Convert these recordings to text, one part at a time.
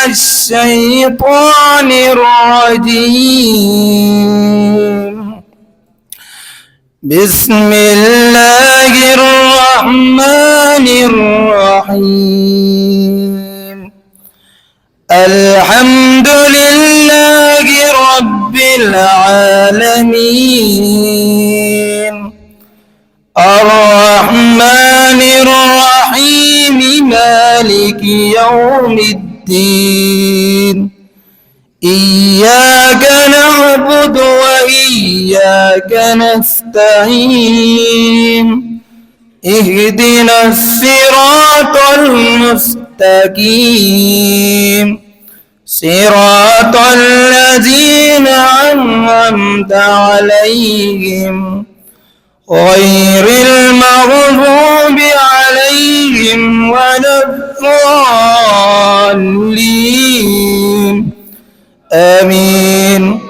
الشيطان الرجيم. بسم الله الرحمن الرحيم. الحمد لله رب العالمين الرحمن الرحيم مالك يوم الدين إياك نعبد وإياك نستعين اهدنا الصراط المستقيم صراط الذين أنعمت عليهم غير المغضوب عليهم ولا الضالين آمين.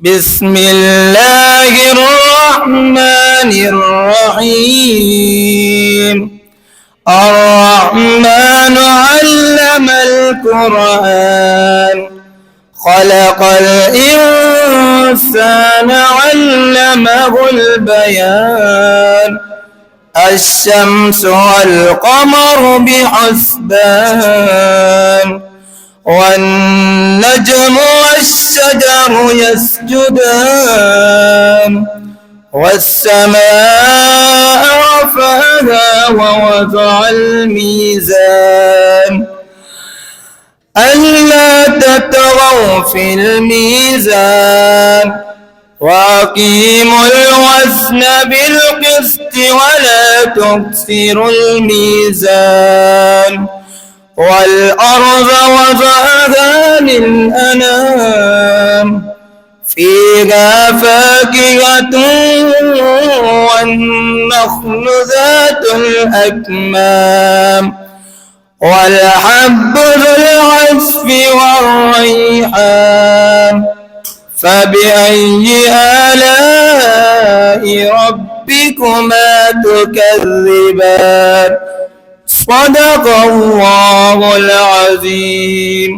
بسم الله الرحمن الرحيم. الرحمن علم القرآن خلق الإنسان علمه البيان الشمس والقمر بحسبان والنجم والشجر يسجدان والسماء رفعها ووضع الميزان ألا تطغوا في الميزان وأقيموا الوزن بالقسط ولا تخسروا الميزان والأرض وضعها للأنام فيها فاكهة والنخل ذات الأكمام والحب ذو العصف والريحان فبأي آلاء ربكما تكذبان. صدق الله العظيم.